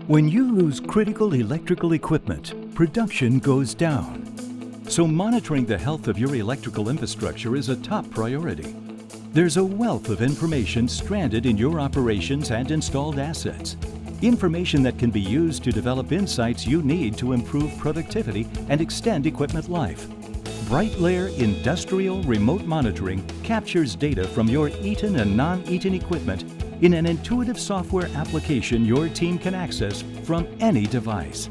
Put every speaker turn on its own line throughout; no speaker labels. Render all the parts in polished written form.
When you lose critical electrical equipment, production goes down. So monitoring the health of your electrical infrastructure is a top priority. There's a wealth of information stranded in your operations and installed assets. Information that can be used to develop insights you need to improve productivity and extend equipment life. Brightlayer Industrial Remote Monitoring captures data from your Eaton and non-Eaton equipment in an intuitive software application your team can access from any device.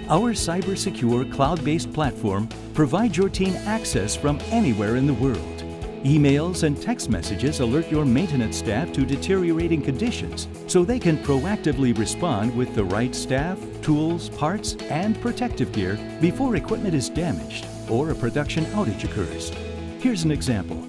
Our cyber-secure cloud-based platform provides your team access from anywhere in the world. Emails and text messages alert your maintenance staff to deteriorating conditions so they can proactively respond with the right staff, tools, parts, and protective gear before equipment is damaged or a production outage occurs. Here's an example.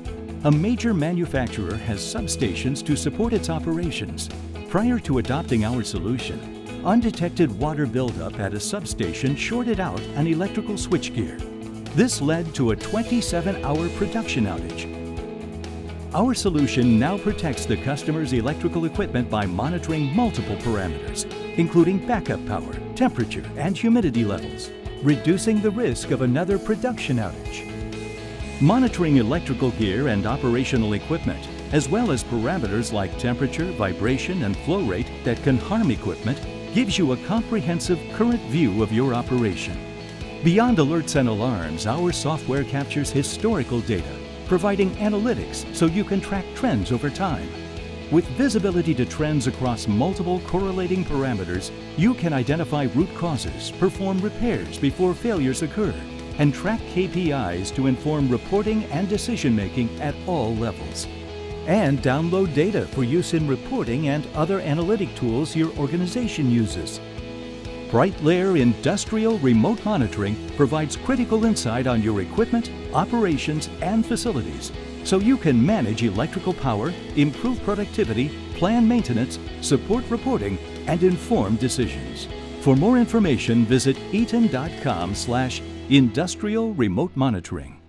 A major manufacturer has substations to support its operations. Prior to adopting our solution, undetected water buildup at a substation shorted out an electrical switchgear. This led to a 27-hour production outage. Our solution now protects the customer's electrical equipment by monitoring multiple parameters, including backup power, temperature, and humidity levels, reducing the risk of another production outage. Monitoring electrical gear and operational equipment, as well as parameters like temperature, vibration, and flow rate that can harm equipment, gives you a comprehensive current view of your operation. Beyond alerts and alarms, our software captures historical data, providing analytics so you can track trends over time. With visibility to trends across multiple correlating parameters, you can identify root causes, perform repairs before failures occur, and track KPIs to inform reporting and decision-making at all levels. And download data for use in reporting and other analytic tools your organization uses. Brightlayer Industrial Remote Monitoring provides critical insight on your equipment, operations, and facilities, so you can manage electrical power, improve productivity, plan maintenance, support reporting, and inform decisions. For more information, visit eaton.com/industrial remote monitoring.